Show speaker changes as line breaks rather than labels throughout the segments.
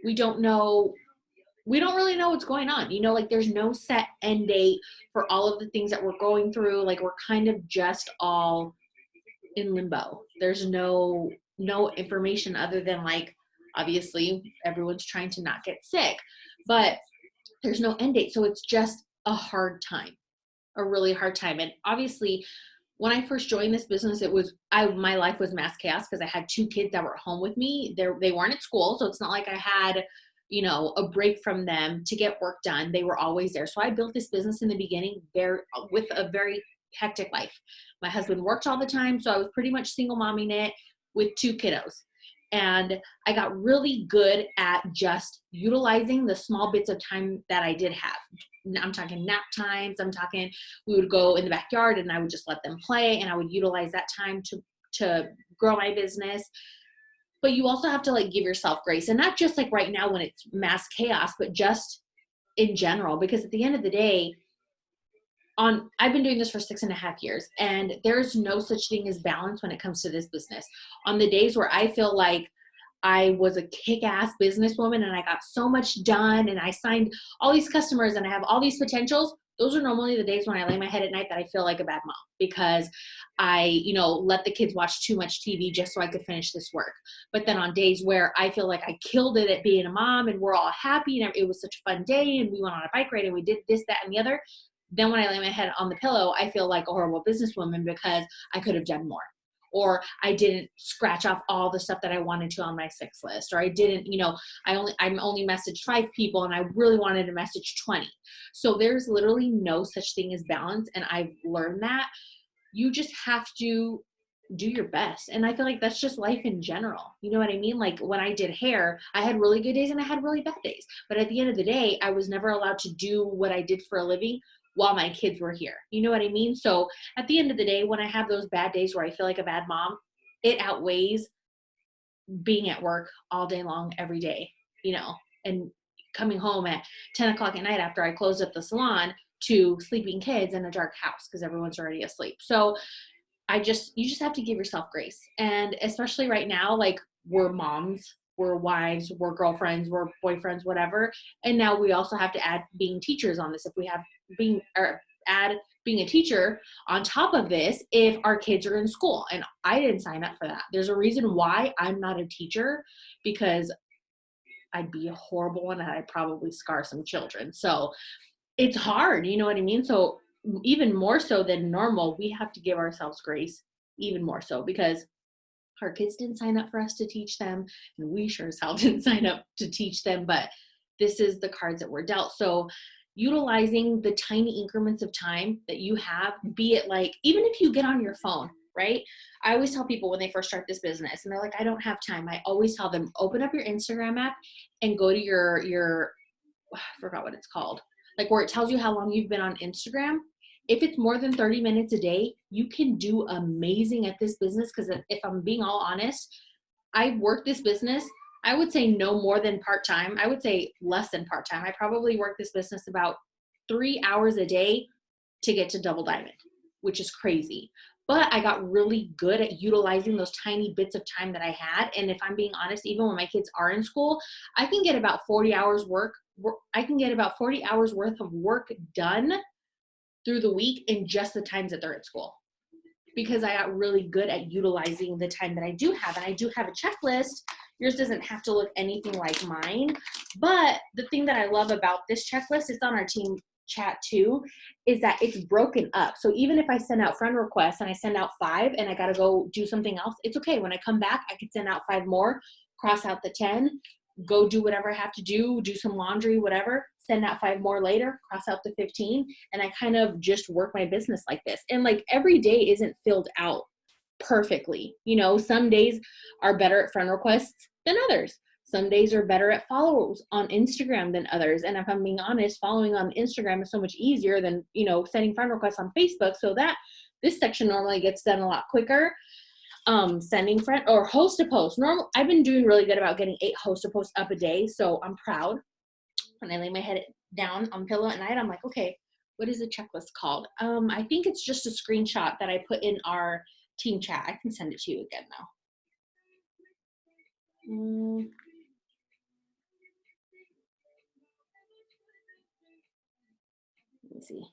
We don't know, we don't really know what's going on. You know, like there's no set end date for all of the things that we're going through. Like we're kind of just all in limbo. There's no information other than like obviously everyone's trying to not get sick, but there's no end date. So it's just a hard time, a really hard time. And obviously when I first joined this business, it was my life was mass chaos because I had two kids that were home with me. They weren't at school, so it's not like I had, you know, a break from them to get work done. They were always there. So I built this business in the beginning very with a very hectic life. My husband worked all the time, so I was pretty much single momming it with two kiddos. And I got really good at just utilizing the small bits of time that I did have. I'm talking nap times. I'm talking, we would go in the backyard and I would just let them play, and I would utilize that time to grow my business. But you also have to like give yourself grace, and not just like right now when it's mass chaos, but just in general, because at the end of the day, I've been doing this for 6.5 years, and there's no such thing as balance when it comes to this business. On the days where I feel like I was a kick-ass businesswoman and I got so much done and I signed all these customers and I have all these potentials, those are normally the days when I lay my head at night that I feel like a bad mom because I, you know, let the kids watch too much TV just so I could finish this work. But then on days where I feel like I killed it at being a mom and we're all happy and it was such a fun day and we went on a bike ride and we did this, that, and the other, then when I lay my head on the pillow, I feel like a horrible businesswoman because I could have done more. Or I didn't scratch off all the stuff that I wanted to on my 6 list, or I didn't, you know, I'm only messaged 5 people and I really wanted to message 20. So there's literally no such thing as balance. And I've learned that you just have to do your best. And I feel like that's just life in general. You know what I mean? Like when I did hair, I had really good days and I had really bad days. But at the end of the day, I was never allowed to do what I did for a living while my kids were here. You know what I mean? So at the end of the day, when I have those bad days where I feel like a bad mom, it outweighs being at work all day long, every day, you know, and coming home at 10 o'clock at night after I closed up the salon to sleeping kids in a dark house because everyone's already asleep. So you just have to give yourself grace. And especially right now, like we're moms, we're wives, we're girlfriends, we're boyfriends, whatever. And now we also have to add being teachers on this. If we have add being a teacher on top of this, if our kids are in school, and I didn't sign up for that. There's a reason why I'm not a teacher, because I'd be a horrible one and I'd probably scar some children. So it's hard, you know what I mean? So even more so than normal, we have to give ourselves grace even more so because our kids didn't sign up for us to teach them, and we sure as hell didn't sign up to teach them, but this is the cards that were dealt. So utilizing the tiny increments of time that you have, be it like, even if you get on your phone, right? I always tell people when they first start this business and they're like, I don't have time. I always tell them, open up your Instagram app and go to your I forgot what it's called, like where it tells you how long you've been on Instagram. If it's more than 30 minutes a day, you can do amazing at this business. Because if I'm being all honest, I work this business, I would say no more than part-time. I would say less than part-time. I probably work this business about 3 hours a day to get to double diamond, which is crazy. But I got really good at utilizing those tiny bits of time that I had. And if I'm being honest, even when my kids are in school, I can get about 40 hours work. I can get about 40 hours worth of work done through the week in just the times that they're at school, because I got really good at utilizing the time that I do have. And I do have a checklist. Yours doesn't have to look anything like mine. But the thing that I love about this checklist, it's on our team chat too, is that it's broken up. So even if I send out friend requests and I send out 5 and I got to go do something else, it's okay. When I come back, I can send out 5 more, cross out the 10, go do whatever I have to do some laundry, whatever, send out 5 more later, cross out the 15. And I kind of just work my business like this. And like every day isn't filled out perfectly. You know, some days are better at friend requests than others. Some days are better at followers on Instagram than others. And if I'm being honest, following on Instagram is so much easier than, you know, sending friend requests on Facebook. So that this section normally gets done a lot quicker. Sending friend or host to post. I've been doing really good about getting 8 host to posts up a day. So I'm proud. When I lay my head down on pillow at night, I'm like, okay, what is the checklist called? I think it's just a screenshot that I put in our team chat. I can send it to you again now. me see.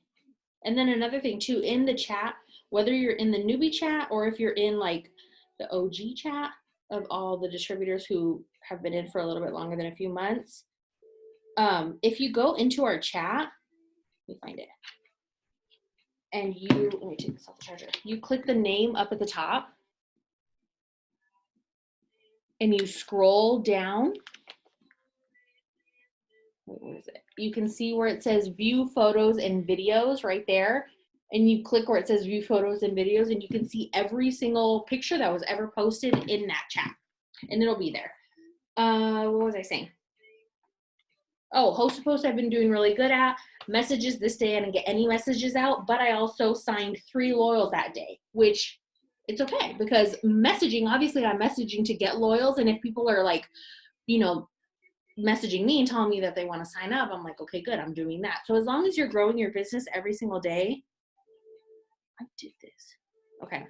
And then another thing too, in the chat, whether you're in the newbie chat or if you're in like the OG chat of all the distributors who have been in for a little bit longer than a few months, if you go into our chat, let me find it, and you, let me take this off the charger. You click the name up at the top and you scroll down. Wait, where is it? You can see where it says view photos and videos right there. And you click where it says view photos and videos, and you can see every single picture that was ever posted in that chat. And it'll be there. What was I saying? Oh, host to post I've been doing really good at. Messages this day, I didn't get any messages out, but I also signed 3 loyals that day, which it's okay because messaging, obviously I'm messaging to get loyals. And if people are like, you know, messaging me and telling me that they want to sign up, I'm like, okay, good, I'm doing that. So as long as you're growing your business every single day, I did this. Okay.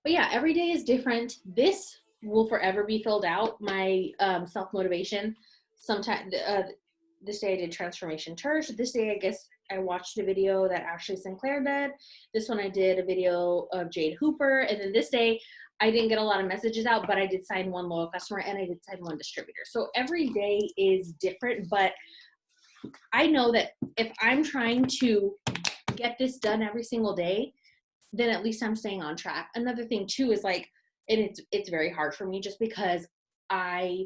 But yeah, every day is different. This will forever be filled out. My self-motivation. Sometime this day I did Transformation Church. This day I guess I watched a video that Ashley Sinclair did. This one I did a video of Jade Hooper. And then this day I didn't get a lot of messages out, but I did sign 1 loyal customer and I did sign 1 distributor. So every day is different, but I know that if I'm trying to get this done every single day, then at least I'm staying on track. Another thing too is like, and it's very hard for me just because I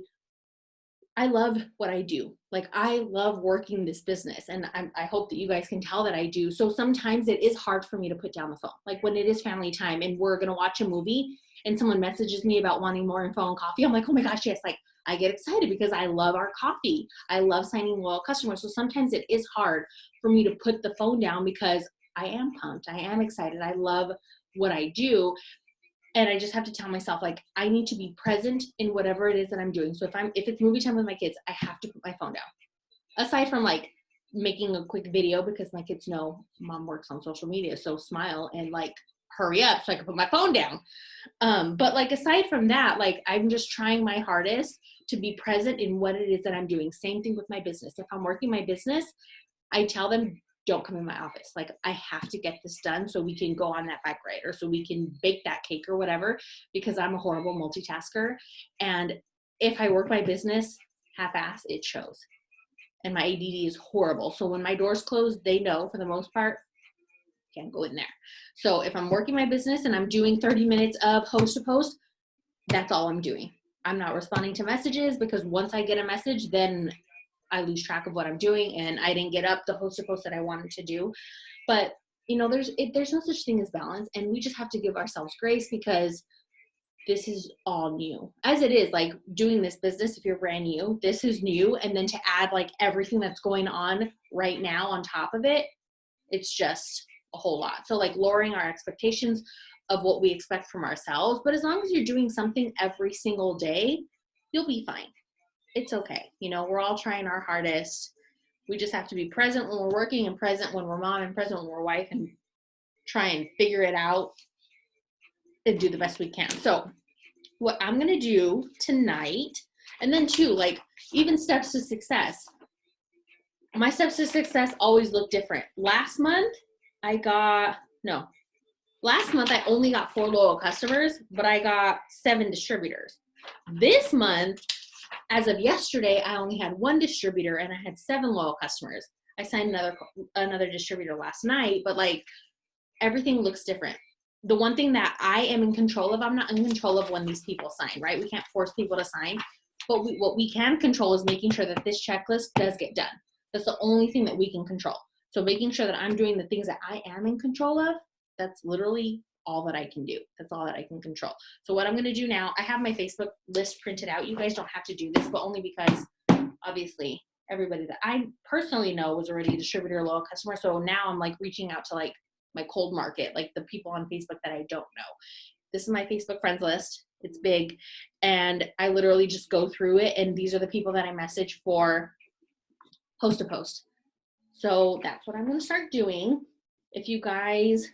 love what I do. Like I love working this business, and I hope that you guys can tell that I do. So sometimes it is hard for me to put down the phone. Like when it is family time and we're gonna watch a movie and someone messages me about wanting more info on coffee, I'm like, oh my gosh, yes. Like I get excited because I love our coffee. I love signing loyal customers. So sometimes it is hard for me to put the phone down because I am pumped. I am excited. I love what I do. And I just have to tell myself, like, I need to be present in whatever it is that I'm doing. So if it's movie time with my kids, I have to put my phone down. Aside from like making a quick video because my kids know mom works on social media. So smile and like hurry up so I can put my phone down. But like aside from that, like I'm just trying my hardest to be present in what it is that I'm doing. Same thing with my business. If I'm working my business, I tell them, don't come in my office. Like I have to get this done so we can go on that bike ride or so we can bake that cake or whatever, because I'm a horrible multitasker. And if I work my business half-ass, it shows. And my ADD is horrible. So when my doors close, they know for the most part, can't go in there. So if I'm working my business and I'm doing 30 minutes of host to post, that's all I'm doing. I'm not responding to messages because once I get a message, then I lose track of what I'm doing and I didn't get up the host to post that I wanted to do. But you know, there's no such thing as balance, and we just have to give ourselves grace because this is all new. As it is, like doing this business, if you're brand new, this is new. And then to add like everything that's going on right now on top of it, it's just a whole lot. So like lowering our expectations of what we expect from ourselves. But as long as you're doing something every single day, you'll be fine. It's okay. You know, we're all trying our hardest. We just have to be present when we're working and present when we're mom and present when we're wife and try and figure it out and do the best we can. So what I'm going to do tonight, and then too, like even steps to success. My steps to success always look different. Last month I only got 4 loyal customers, but I got 7 distributors. This month, as of yesterday, I only had 1 distributor and I had 7 loyal customers. I signed another distributor last night, but like everything looks different. The one thing that I am in control of, I'm not in control of when these people sign, right? We can't force people to sign, but what we can control is making sure that this checklist does get done. That's the only thing that we can control. So making sure that I'm doing the things that I am in control of, that's literally all that I can do. That's all that I can control. So what I'm going to do now, I have my Facebook list printed out. You guys don't have to do this, but only because obviously everybody that I personally know was already a distributor, loyal customer. So now I'm like reaching out to like my cold market, like the people on Facebook that I don't know. This is my Facebook friends list. It's big. And I literally just go through it. And these are the people that I message for host to post. So that's what I'm going to start doing. If you guys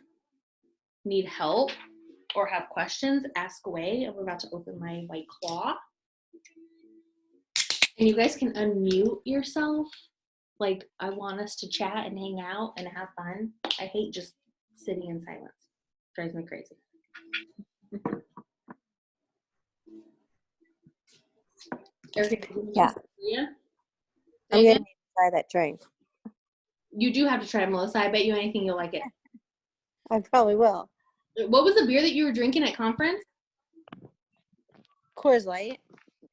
need help or have questions, ask away. I'm about to open my White Claw. And you guys can unmute yourself Like, I want us to chat and hang out and have fun. I hate just sitting in silence. Drives me crazy. Erica,
Yeah.
yeah.
I'm going to try that drink.
You do have to try Melissa. I bet you anything you'll like it.
I probably will.
What was the beer that you were drinking at conference?
Coors Light.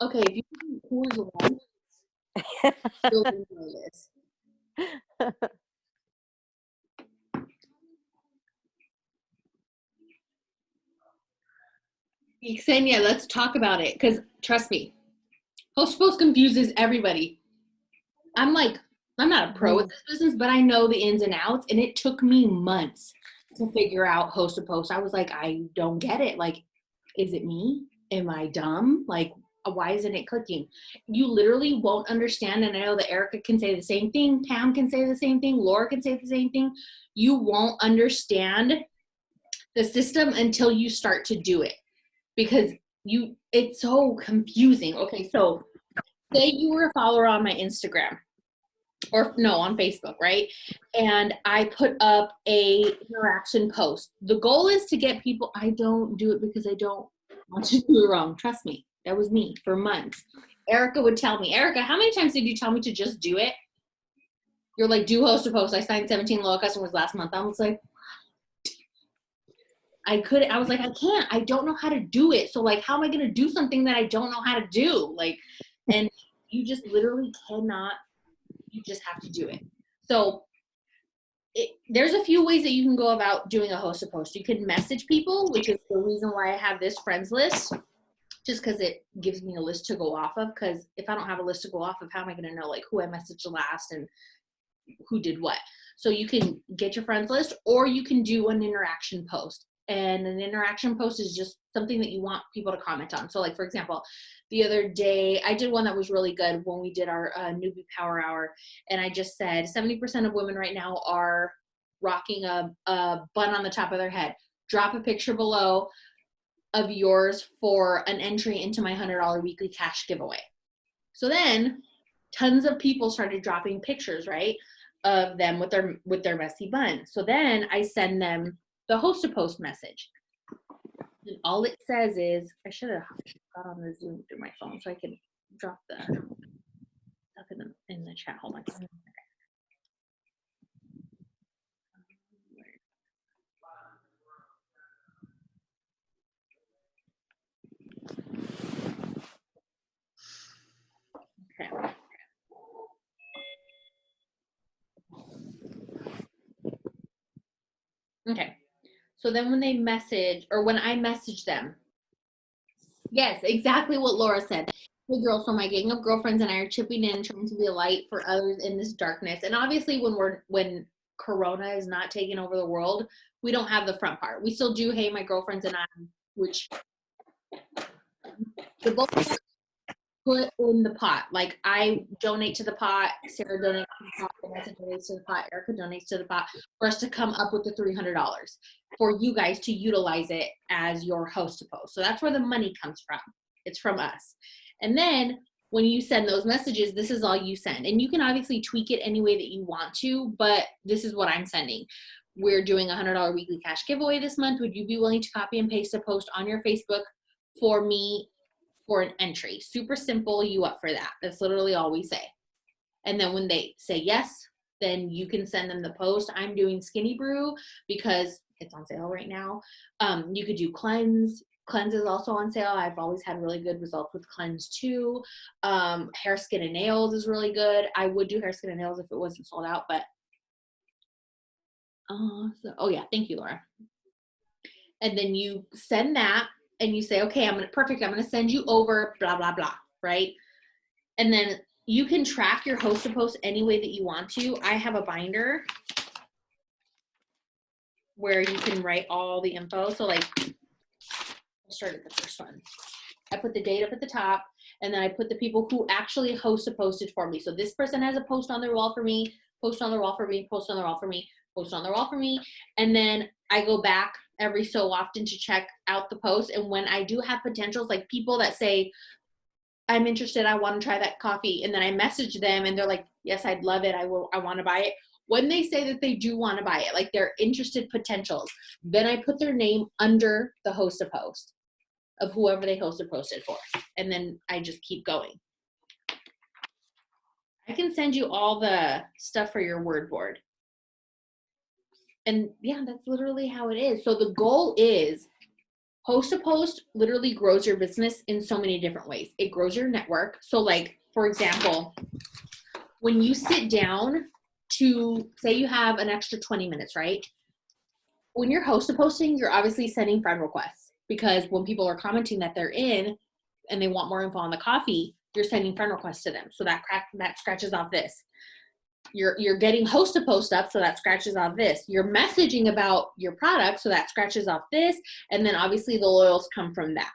Okay, if you drink Coors Light, you'll enjoy this. Ksenia, let's talk about it, because trust me, Host Post confuses everybody. I'm not a pro at this business, but I know the ins and outs, and it took me months to figure out Host to Post. I was like, I don't get it. Like, is it me? Am I dumb? Like, why isn't it clicking? You literally won't understand, and I know that Erica can say the same thing, Pam can say the same thing, Laura can say the same thing. You won't understand the system until you start to do it, because it's so confusing. Okay, so say you were a follower on my Instagram, or no, on Facebook, right? And I put up a interaction post. The goal is to get people. I don't do it because I don't want to do it wrong. Trust me, that was me for months. Erica would tell me, Erica, how many times did you tell me to just do it? You're like, do Host to Post. I signed 17 loyal customers last month. I was like, I was like, I can't. I don't know how to do it. So like, how am I going to do something that I don't know how to do? Like, and you just literally cannot. You just have to do it. So there's a few ways that you can go about doing a Host to Post. You can message people, which is the reason why I have this friends list, just because it gives me a list to go off of. Because if I don't have a list to go off of, how am I going to know like who I messaged last and who did what? So you can get your friends list, or you can do an interaction post. And an interaction post is just something that you want people to comment on. So like, for example, the other day I did one that was really good when we did our newbie power hour. And I just said 70% of women right now are rocking a bun on the top of their head. Drop a picture below of yours for an entry into my $100 weekly cash giveaway. So then tons of people started dropping pictures, right, of them with their messy bun. So then I send them the Host to Post message. And all it says is, I should have got on the Zoom through my phone so I can drop the stuff in the chat. Hold on. Okay. Okay. So then when they message, or when I message them, yes, exactly what Laura said. Hey girl, so my gang of girlfriends and I are chipping in, trying to be a light for others in this darkness. And obviously when Corona is not taking over the world, we don't have the front part. We still do, hey, my girlfriends and I, which the both put in the pot. Like, I donate to the pot, Sarah donates to the pot, Vanessa donates to the pot, Erica donates to the pot, for us to come up with the $300 for you guys to utilize it as your Host to Post. So that's where the money comes from. It's from us. And then when you send those messages, this is all you send. And you can obviously tweak it any way that you want to, but this is what I'm sending. We're doing a $100 weekly cash giveaway this month. Would you be willing to copy and paste a post on your Facebook for me for an entry? Super simple. You up for that? That's literally all we say. And then when they say yes, then you can send them the post. I'm doing Skinny Brew because it's on sale right now. You could do Cleanse. Cleanse is also on sale. I've always had really good results with Cleanse too. Hair, Skin, and Nails is really good. I would do Hair, Skin, and Nails if it wasn't sold out, but oh yeah, thank you, Laura. And then you send that and you say, okay, I'm gonna send you over blah, blah, blah, right? And then you can track your Host to Post any way that you want to. I have a binder where you can write all the info. So like, I'll start at the first one. I put the date up at the top, and then I put the people who actually Host to Post it for me. So this person has a post on their wall for me, post on their wall for me, post on their wall for me, post on their wall for me. And then I go back every so often to check out the post. And when I do have potentials, like people that say, I'm interested. I want to try that coffee. And then I message them and they're like, yes, I'd love it. I want to buy it. When they say that they do want to buy it, like they're interested potentials, then I put their name under the host a post of whoever they hosted posted for. And then I just keep going. I can send you all the stuff for your word board. And yeah, that's literally how it is. So the goal is host a post literally grows your business in so many different ways. It grows your network. So like, for example, when you sit down to say you have an extra 20 minutes, right? When you're host a posting, you're obviously sending friend requests because when people are commenting that they're in and they want more info on the coffee, you're sending friend requests to them. So that scratches off this. You're getting host to post up, so that scratches off this. You're messaging about your product, so that scratches off this. And then obviously the loyals come from that,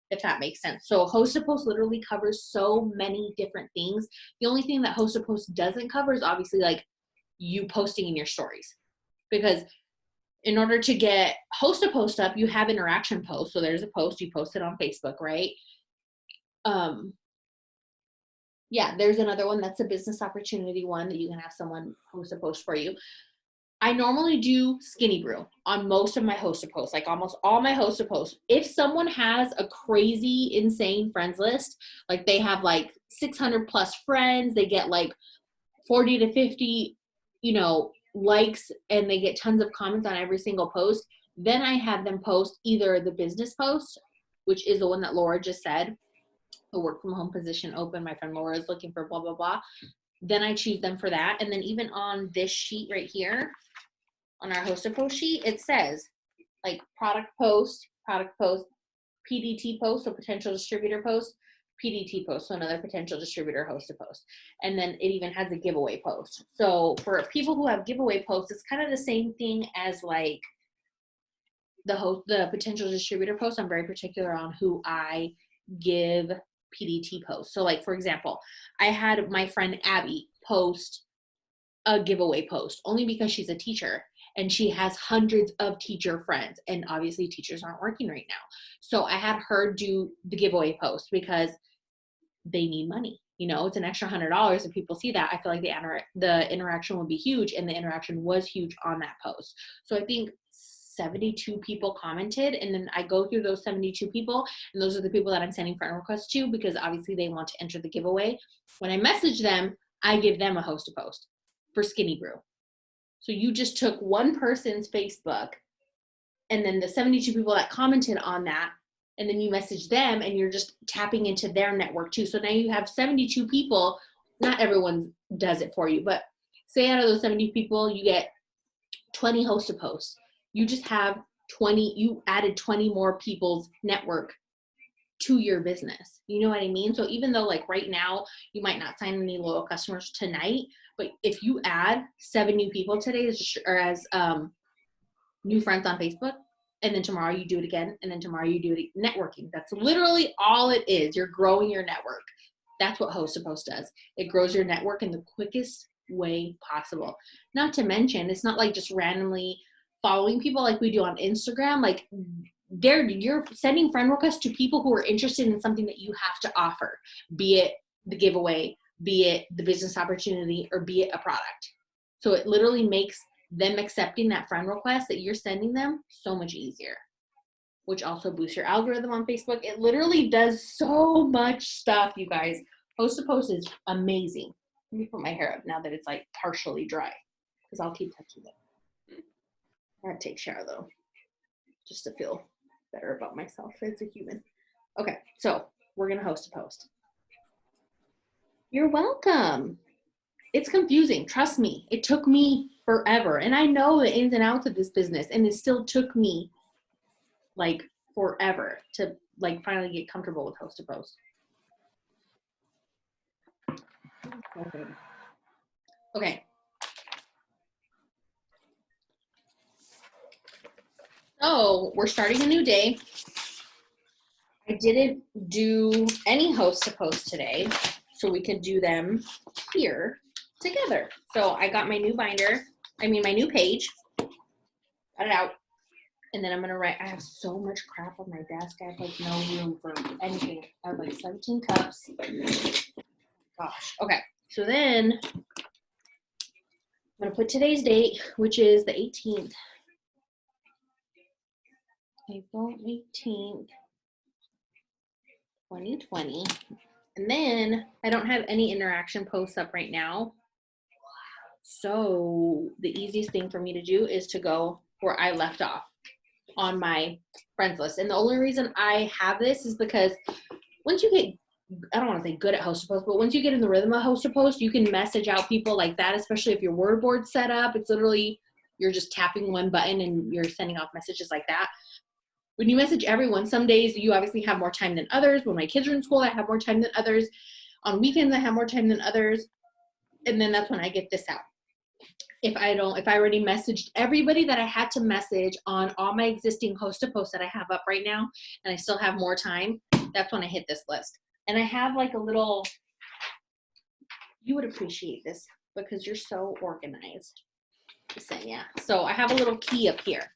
if that makes sense. So host to post literally covers so many different things. The only thing that host to post doesn't cover is obviously like you posting in your stories. Because in order to get host to post up, you have interaction posts. So there's a post, you post it on Facebook, right? Yeah, there's another one that's a business opportunity one that you can have someone host a post for you. I normally do Skinny Brew on most of my host to posts, like almost all my host to posts. If someone has a crazy, insane friends list, like they have like 600 plus friends, they get like 40 to 50, likes, and they get tons of comments on every single post, then I have them post either the business post, which is the one that Laura just said, a work from home position open. My friend Laura is looking for blah, blah, blah. Then I choose them for that. And then even on this sheet right here, on our host to post sheet, it says like product post, PDT post, so potential distributor post, PDT post, so another potential distributor host to post. And then it even has a giveaway post. So for people who have giveaway posts, it's kind of the same thing as like the potential distributor post. I'm very particular on who I give PDT posts. So like, for example, I had my friend Abby post a giveaway post only because she's a teacher and she has hundreds of teacher friends, and obviously teachers aren't working right now. So I had her do the giveaway post because they need money. It's an extra $100. If people see that, I feel like the interaction will be huge, and the interaction was huge on that post. So I think 72 people commented, and then I go through those 72 people, and those are the people that I'm sending friend requests to because obviously they want to enter the giveaway. When I message them, I give them a host to post for Skinny Brew. So you just took one person's Facebook and then the 72 people that commented on that, and then you message them and you're just tapping into their network too. So now you have 72 people. Not everyone does it for you, but say out of those 70 people, you get 20 host to post. You just have 20, you added 20 more people's network to your business. You know what I mean? So even though like right now you might not sign any loyal customers tonight, but if you add 7 new people today as new friends on Facebook, and then tomorrow you do it again, and then tomorrow you do it networking. That's literally all it is. You're growing your network. That's what host to post does. It grows your network in the quickest way possible. Not to mention, it's not like just randomly following people like we do on Instagram. Like you're sending friend requests to people who are interested in something that you have to offer, be it the giveaway, be it the business opportunity, or be it a product. So it literally makes them accepting that friend request that you're sending them so much easier, which also boosts your algorithm on Facebook. It literally does so much stuff, you guys. Host to post is amazing. Let me put my hair up now that it's like partially dry because I'll keep touching it. I gotta take a shower though, just to feel better about myself as a human. Okay, so we're gonna host a post. You're welcome. It's confusing. Trust me. It took me forever. And I know the ins and outs of this business, and it still took me like forever to like finally get comfortable with host to post. Okay. So we're starting a new day. I didn't do any host to post today, so we could do them here together. So I got my new binder, my new page, got it out. And then I'm going to write, I have so much crap on my desk. I have like no room for anything. I have like 17 cups. Gosh. Okay. So then I'm going to put today's date, which is the 18th. April 18th, 2020. And then I don't have any interaction posts up right now. So the easiest thing for me to do is to go where I left off on my friends list. And the only reason I have this is because once you get, I don't want to say good at host to post, but once you get in the rhythm of host to post, you can message out people like that, especially if your word board's set up. It's literally, you're just tapping one button and you're sending off messages like that. When you message everyone, some days you obviously have more time than others. When my kids are in school, I have more time than others. On weekends, I have more time than others. And then that's when I get this out. If I already messaged everybody that I had to message on all my existing host to post that I have up right now, and I still have more time, that's when I hit this list. And I have like a little, you would appreciate this because you're so organized. Just saying, yeah. So I have a little key up here.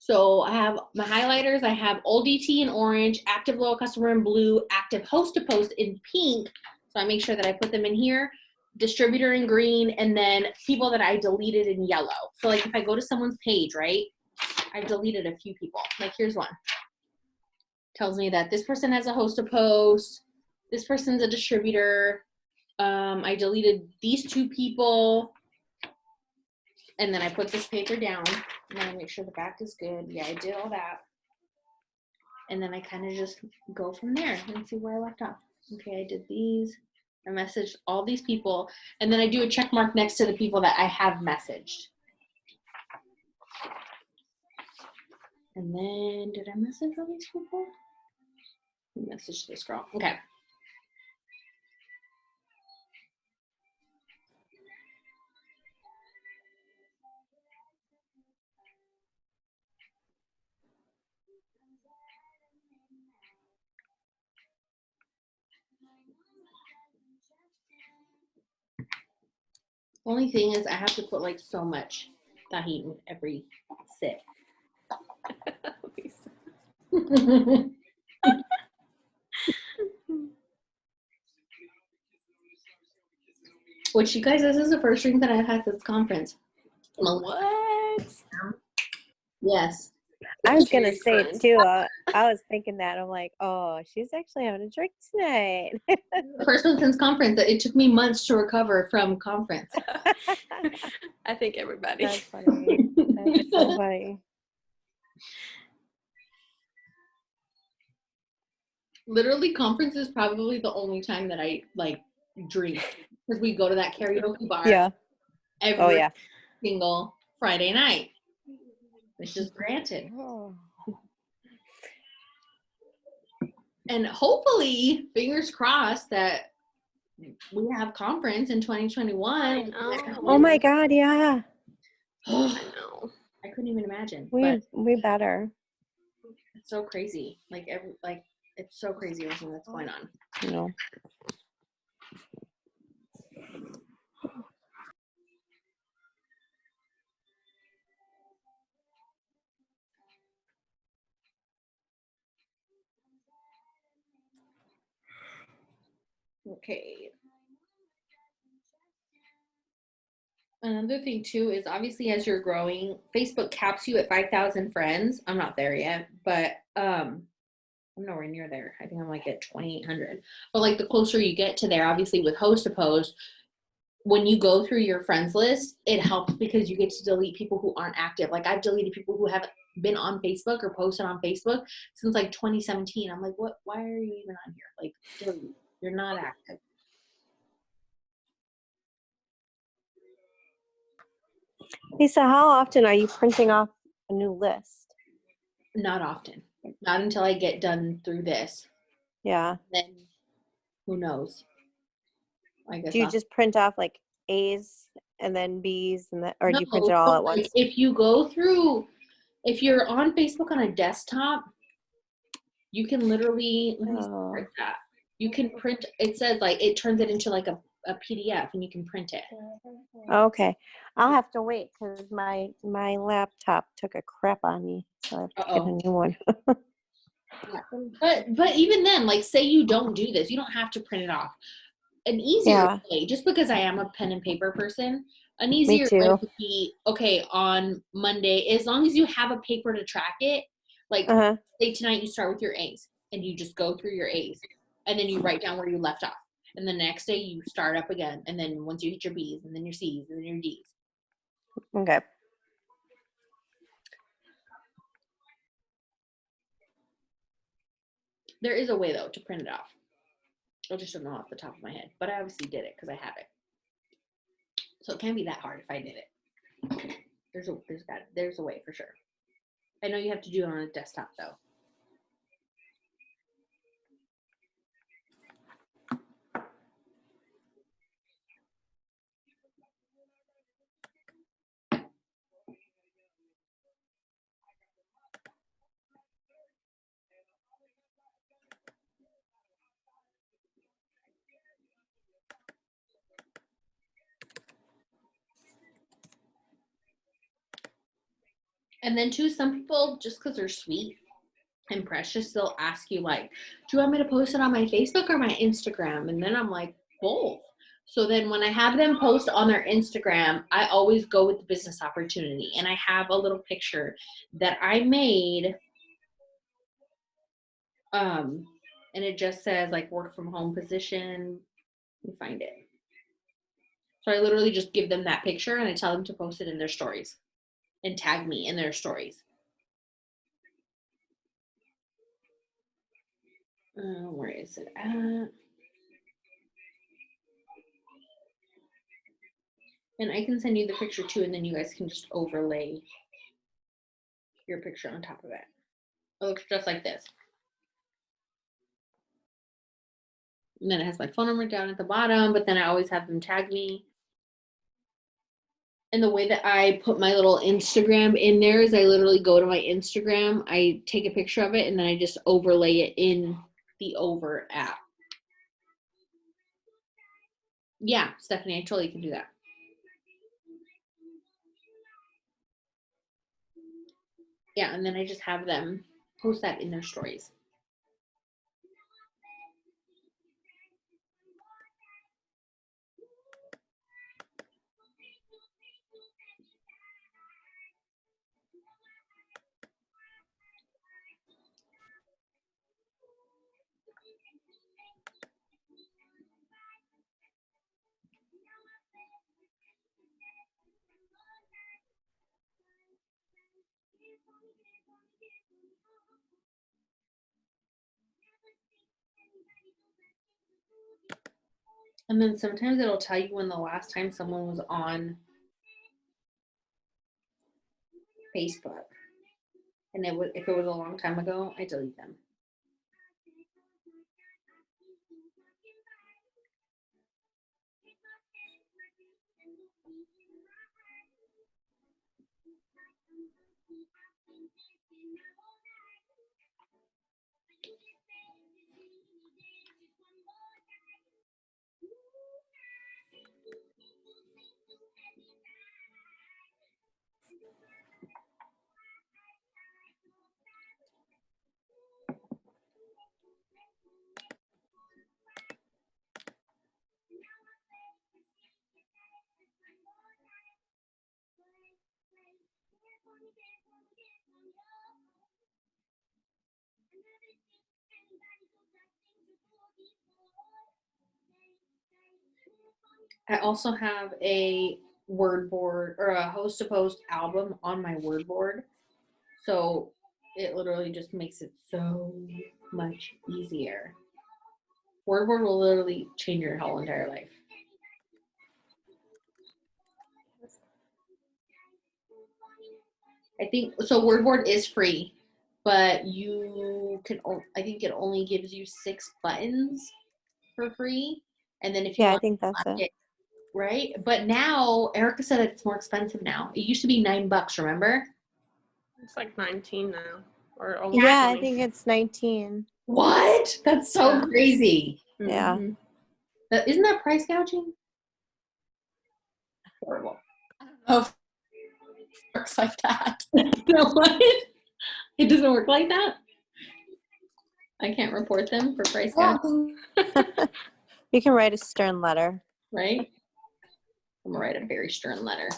So I have my highlighters. I have old DT in orange, active loyal customer in blue, active host to post in pink. So I make sure that I put them in here. Distributor in green, and then people that I deleted in yellow. So like if I go to someone's page, right, I've deleted a few people. Like here's one. Tells me that this person has a host to post. This person's a distributor. I deleted these two people. And then I put this paper down. And I make sure the back is good. Yeah, I did all that. And then I kind of just go from there and see where I left off. Okay, I did these. I messaged all these people. And then I do a check mark next to the people that I have messaged. And then, did I message all these people? I messaged this girl. Okay. Only thing is I have to put like so much Tajín in every sip. Which, you guys, this is the first drink that I've had since conference.
What?
Yes.
I was gonna
Very
say
fun.
too. I was thinking that. I'm like, oh, she's actually having a drink tonight.
The first one since conference. It took me months to recover from conference.
I think everybody.
That's funny. That's so funny.
Literally, conference is probably the only time that I like drink, because we go to that karaoke bar
Yeah.
every
Oh yeah.
single Friday night. It's just granted.
Oh.
And hopefully, fingers crossed, that we have conference in 2021.
Oh my God, yeah.
I know.
I couldn't even imagine.
We
But
better.
it's so crazy. It's so crazy everything that's going on.
You know.
Okay. Another thing too is obviously as you're growing, Facebook caps you at 5,000 friends. I'm not there yet, but I'm nowhere near there. I think I'm like at 2,800. But like the closer you get to there, obviously with host to post, when you go through your friends list, it helps because you get to delete people who aren't active. Like I've deleted people who haven't been on Facebook or posted on Facebook since like 2017. I'm like, what? Why are you even on here? Like, delete. You're not active.
Lisa, how often are you printing off a new list?
Not often. Not until I get done through this.
Yeah.
Then who knows? I guess
Do you
I'll-
just print off like A's and then B's and or do you print
No,
it all
so,
at
like,
once?
if you go through, if you're on Facebook on a desktop, you can literally, let me
Oh.
print that. You can print, it says like, it turns it into like a a PDF and you can print it.
Okay. I'll have to wait because my laptop took a crap on me, so I have to get a
Uh-oh.
new one.
But even then, like, say you don't do this, you don't have to print it off. An easier
Yeah.
way, just because I am a pen and paper person, an
Me
easier way
too.
would be, okay, on Monday, as long as you have a paper to track it, like,
Uh-huh.
say tonight you start with your A's and you just go through your A's and then you write down where you left off. And the next day you start up again. And then once you hit your B's and then your C's and then your D's.
Okay.
There is a way though to print it off. I just don't know off the top of my head, but I obviously did it because I have it. So it can't be that hard if I did it. There's a way for sure. I know you have to do it on a desktop though. And then too, some people, just because they're sweet and precious, they'll ask you like, do you want me to post it on my Facebook or my Instagram? And then I'm like, both. So then when I have them post on their Instagram, I always go with the business opportunity. And I have a little picture that I made. And it just says like work from home position. Let me find it. So I literally just give them that picture and I tell them to post it in their stories and tag me in their stories. Where is it at? And I can send you the picture too, and then you guys can just overlay your picture on top of it. It looks just like this. And then it has my phone number down at the bottom, but then I always have them tag me. And the way that I put my little Instagram in there is I literally go to my Instagram, I take a picture of it, and then I just overlay it in the Over app. Yeah, Stephanie, I totally can do that. Yeah, and then I just have them post that in their stories. And then sometimes it'll tell you when the last time someone was on Facebook. And if it was a long time ago, I delete them. I also have a word board or a host to post album on my word board. So it literally just makes it so much easier. Word board will literally change your whole entire life. I think so. Wordboard is free, but you can. I think it only gives you 6 buttons for free, and then if you
Yeah, I
want
think that's it.
right? But now Erica said it's more expensive now. It used to be $9. Remember?
It's like 19 now. Or almost
Yeah, I
20.
think it's 19.
What? That's so
Yeah.
crazy.
Yeah.
Mhm.
Isn't that price gouging?
Horrible. I don't know if it works like that.
No, what? It doesn't work like that? I can't report them for price gouging,
You can write a stern letter.
right? I'm gonna write a very stern letter.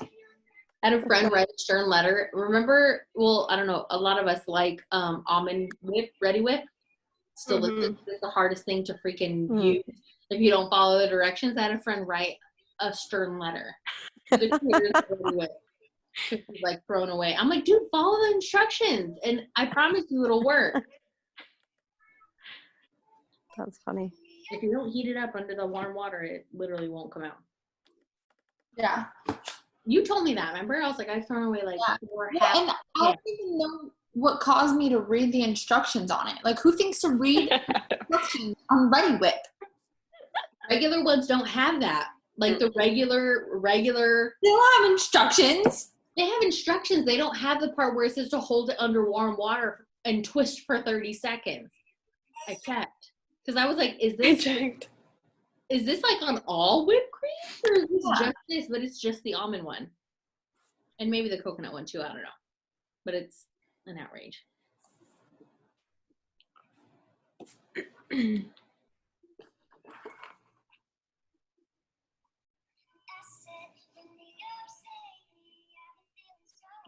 I had a friend write a stern letter. Remember, well, I don't know, a lot of us like almond whip, Ready Whip. Still, it's the hardest thing to freaking use if you don't follow the directions. I had a friend write a stern letter to the creators of Ready Whip. She's like thrown away. I'm like, dude, follow the instructions, and I promise you it'll work.
That's funny.
If you don't heat it up under the warm water, it literally won't come out.
Yeah.
You told me that, remember? I was like, I've thrown away like
Yeah.
4
Well,
half.
and I don't even know what caused me to read the instructions on it. Like, who thinks to read instructions on Ready Whip?
Regular ones don't have that. Like the regular,
They don't have instructions.
they have instructions. They don't have the part where it says to hold it under warm water and twist for 30 seconds. I checked. Because I was like, is this like on all whipped cream? Or is this just this? But it's just the almond one. And maybe the coconut one too, I don't know. But it's an outrage.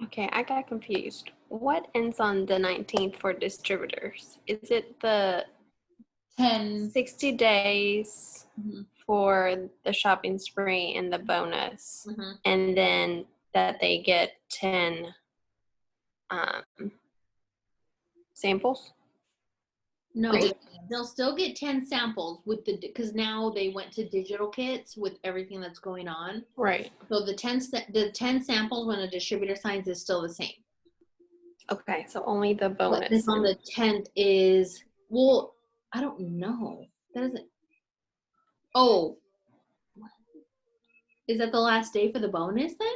Okay, I got confused. What ends on the 19th for distributors? Is it the
10.
60 days
Mhm.
for the shopping spree and the bonus,
Mhm.
and then that they get 10 samples?
No,
Digital.
they'll still get 10 samples with because now they went to digital kits with everything that's going on.
Right.
So the 10 samples when a distributor signs is still the same.
Okay, so only the
What
bonus.
is on the 10th is, well, I don't know. That doesn't. Oh, is that the last day for the bonus then?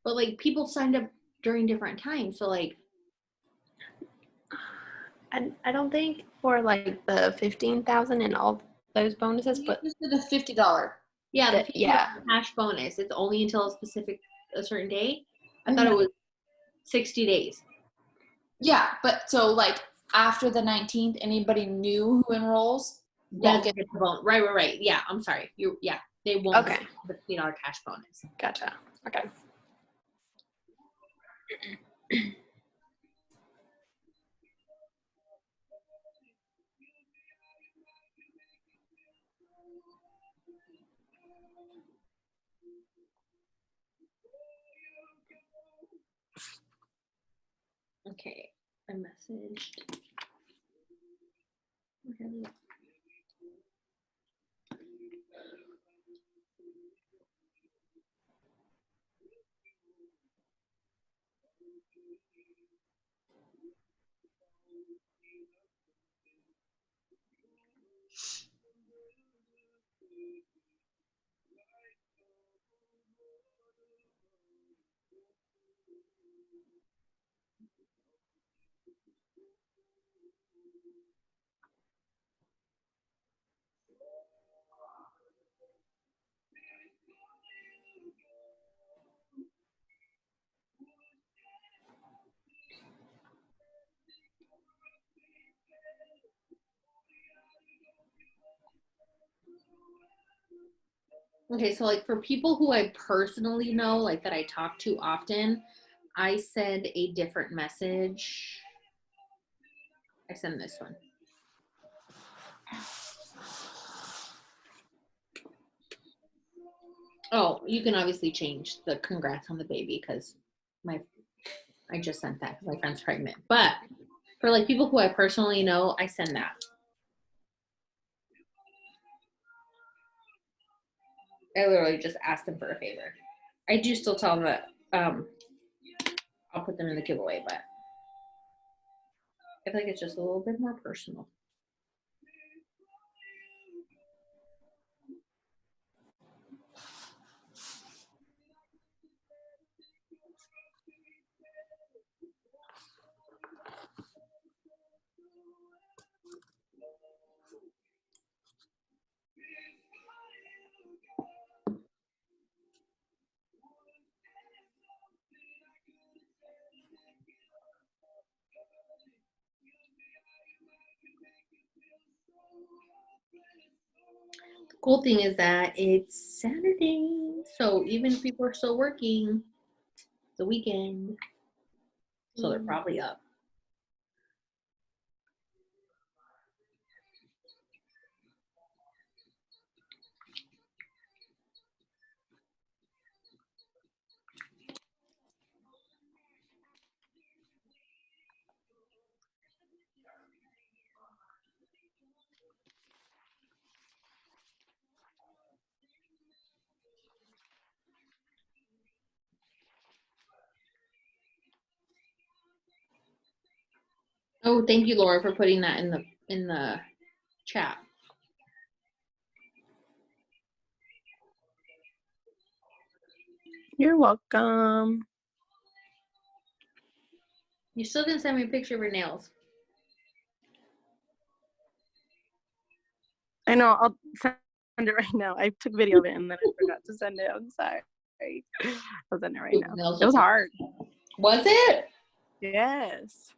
But like people signed up during different times, so like.
I don't think for like the 15,000 and all those bonuses, but
Just did a $50.
Yeah, the
yeah.
cash bonus. It's only until a certain date. I thought it was 60 days.
Yeah, but so like after the 19th, anybody new who enrolls
Does
won't get
get the bonus. Right. Yeah, I'm sorry. They won't
Okay.
get the $50 cash bonus.
Gotcha. Okay.
Okay, I messaged. Okay. Okay, so like for people who I personally know, like that I talk to often, I send a different message. I send this one. Oh, you can obviously change the congrats on the baby because I just sent that because my friend's pregnant. But for like people who I personally know, I send that. I literally just asked them for a favor. I do still tell them that I'll put them in the giveaway, but I feel like it's just a little bit more personal. cool thing is that it's Saturday, so even if people are still working, it's the weekend, so they're probably up. Oh, thank you, Laura, for putting that in the chat.
You're welcome.
You still didn't send me a picture of your nails.
I know. I'll send it right now. I took video of it and then I forgot to send it. I'm sorry. I'll send it right now.
Nails
It was
look-
hard.
Was it?
Yes.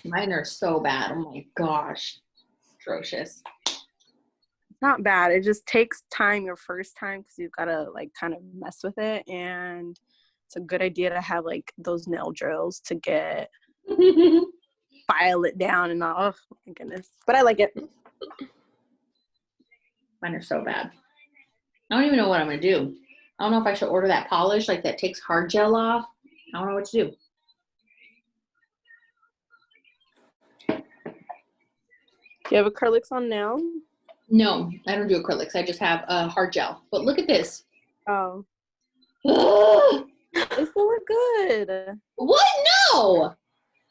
Mine are so bad. Oh my gosh. Atrocious.
It's not bad. It just takes time your first time because you've got to like kind of mess with it. And it's a good idea to have like those nail drills to get file it down and all. Oh my goodness. But I like it.
Mine are so bad. I don't even know what I'm gonna do. I don't know if I should order that polish, like that takes hard gel off. I don't know what to do.
Do you have acrylics on now?
No, I don't do acrylics. I just have hard gel. But look at this.
Oh.
Ugh!
They still look good.
What? No.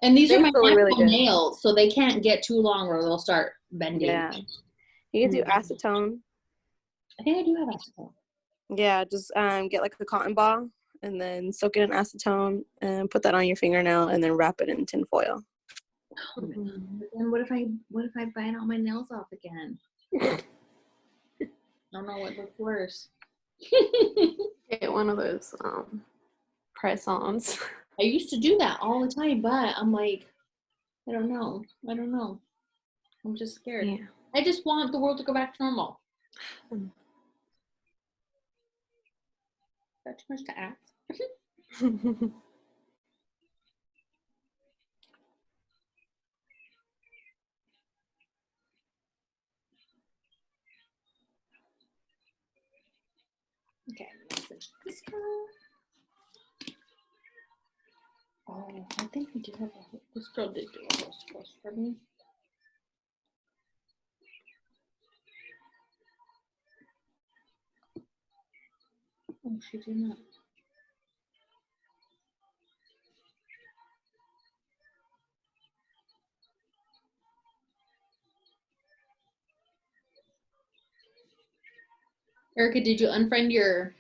And these
They
are my
still look really
natural
good.
nails, so they can't get too long or they'll start bending.
Yeah. You can do
Mhm.
acetone.
I think I do have acetone.
Yeah, just get like a cotton ball and then soak it in acetone and put that on your fingernail and then wrap it in tin foil.
And what if I bite all my nails off again? I don't know what looks worse.
Get one of those press-ons.
I used to do that all the time, but I'm like, I don't know. I'm just scared.
Yeah.
I just want the world to go back to normal. Is that too much to ask? Okay, message this girl. Oh, I think we do have this girl did do a host post for me. Oh, she did not. Erica, did you unfriend your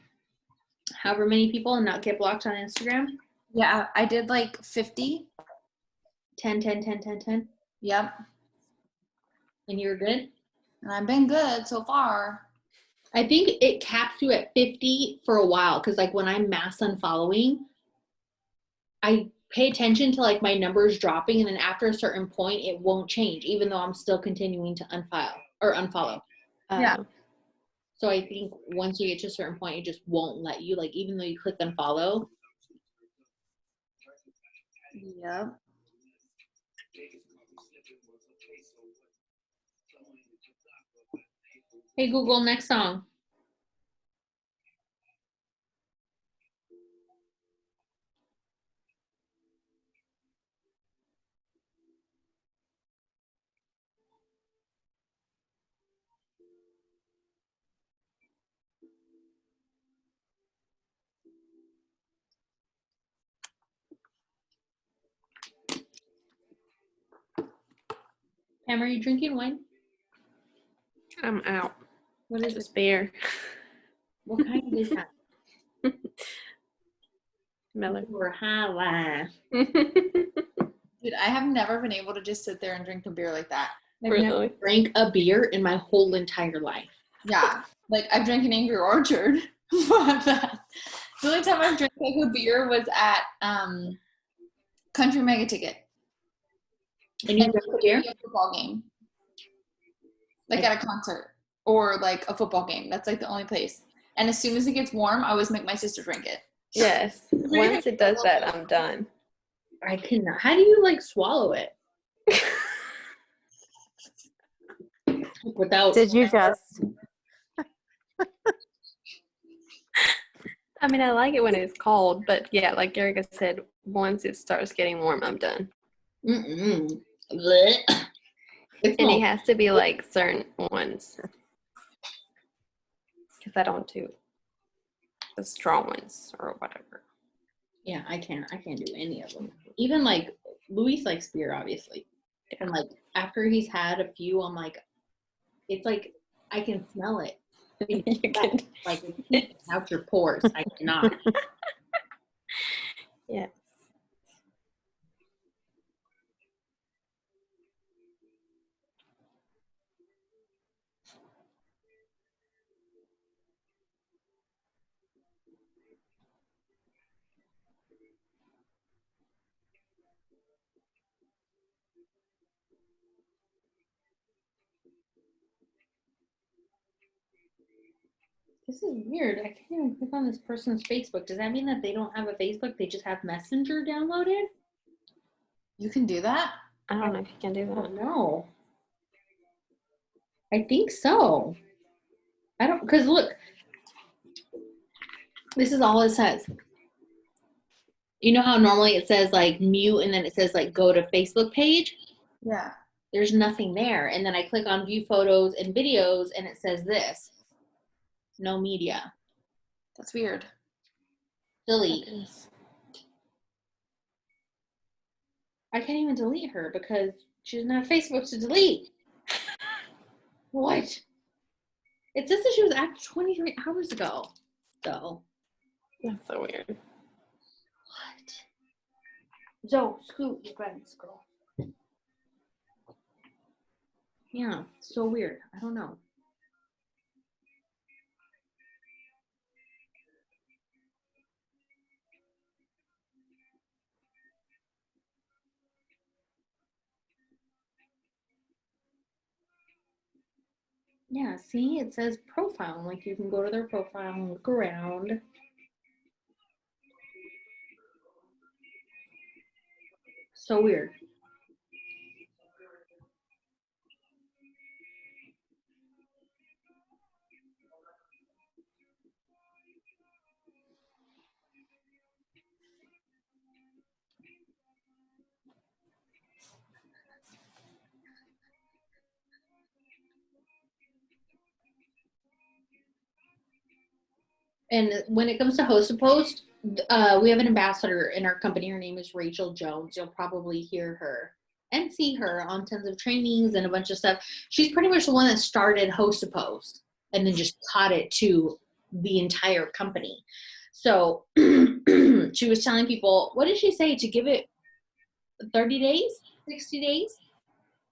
however many people and not get blocked on Instagram?
Yeah, I did like 50.
10, 10, 10, 10, 10.
Yep.
And you were good?
And I've been good so far.
I think it caps you at 50 for a while because like when I'm mass unfollowing, I pay attention to like my numbers dropping and then after a certain point it won't change even though I'm still continuing to unfollow.
Yeah.
So I think once you get to a certain point it just won't let you, like even though you click unfollow.
Yep.
Hey Google, next song. Pam, are you drinking wine?
I'm out.
What is it?
Just beer.
What kind is that?
Miller.
Or high life.
Dude, I have never been able to just sit there and drink a beer like that.
I've never
Really?
drank a beer in my whole entire life.
Yeah. Like I've drank an Angry Orchard. But the only time I've drank like a beer was at Country Mega Ticket.
And you drank a beer?
A football game. Like at a concert. or like a football game. That's like the only place. And as soon as it gets warm, I always make my sister drink it.
Yes. Once it does that, I'm done.
I cannot. How do you like swallow it? Without.
Did you just?
I mean, I like it when it's cold, but yeah, like Erica said, once it starts getting warm, I'm done.
Mm-mm. Blech. It's
And it
not-
has to be like certain ones. Because I don't do the strong ones or whatever.
Yeah, I can't do any of them. Even like Luis likes beer, obviously. And like after he's had a few, I'm like, it's like I can smell it.
You can,
Like it's out your pores. I cannot.
yeah.
This is weird. I can't even click on this person's Facebook. Does that mean that they don't have a Facebook? They just have Messenger downloaded?
You can do that?
I don't know if you can do
I
that.
don't know. I think so. I don't, because look, this is all it says. You know how normally it says like mute and then it says like go to Facebook page?
Yeah.
There's nothing there. And then I click on view photos and videos and it says this. No media.
That's weird.
Delete.
It is.
I can't even delete her because she doesn't have Facebook to delete. What? It says that she was active 23 hours ago. So.
That's so weird.
What? Zoe, scoot your friends, girl. Yeah, so weird. I don't know. Yeah, see, it says profile. Like you can go to their profile and look around. So weird. And when it comes to host a post, we have an ambassador in our company. Her name is Rachel Jones. You'll probably hear her and see her on tons of trainings and a bunch of stuff. She's pretty much the one that started Host a Post and then just taught it to the entire company. So she was telling people, what did she say? To give it 30 days, 60 days?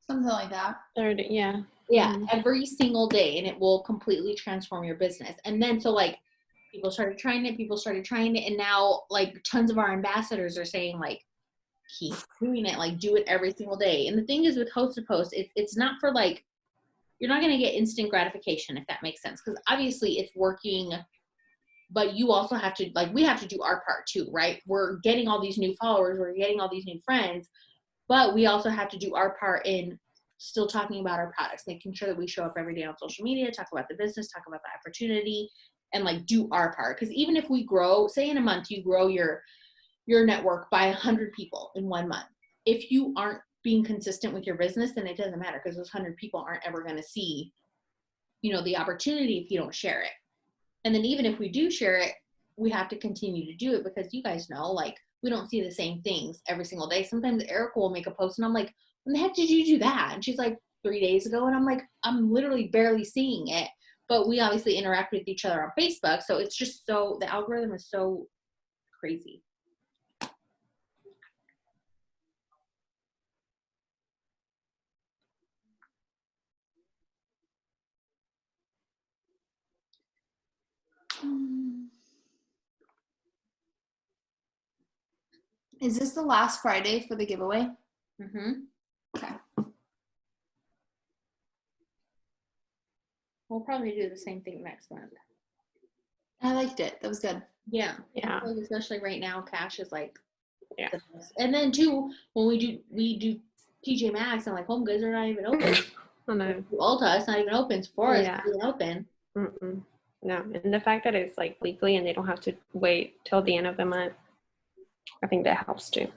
Something like that.
30, yeah.
Yeah,
Mhm.
every single day, and it will completely transform your business. And then, so like, people started trying it, and now, like, tons of our ambassadors are saying, like, keep doing it, like, do it every single day. And the thing is with Host to Post, it's not for, like, you're not going to get instant gratification, if that makes sense, because obviously it's working, but you also have to, like, we have to do our part too, right? We're getting all these new followers, we're getting all these new friends, but we also have to do our part in still talking about our products, making sure that we show up every day on social media, talk about the business, talk about the opportunity, and like do our part. Because even if we grow, say in a month you grow your network by 100 people in 1 month, if you aren't being consistent with your business, then it doesn't matter, because those 100 people aren't ever going to see, you know, the opportunity if you don't share it. And then even if we do share it, we have to continue to do it, because you guys know, like, we don't see the same things every single day. Sometimes Erica will make a post and I'm like, when the heck did you do that? And she's like, 3 days ago. And I'm like, I'm literally barely seeing it. But we obviously interact with each other on Facebook. So it's just so, the algorithm is so crazy.
Is this the last Friday for the giveaway?
Mm-hmm.
Okay.
We'll probably do the same thing next month.
I liked it. That was good.
Yeah.
Yeah.
Like, especially right now, cash is like.
Yeah.
the best. And then too, when we do TJ Maxx and like Home Goods are not even open.
Oh no.
Ulta, it's not even open. Sephora is
Yeah.
not even open.
Mm-mm. No, and the fact that it's like weekly and they don't have to wait till the end of the month, I think that helps too.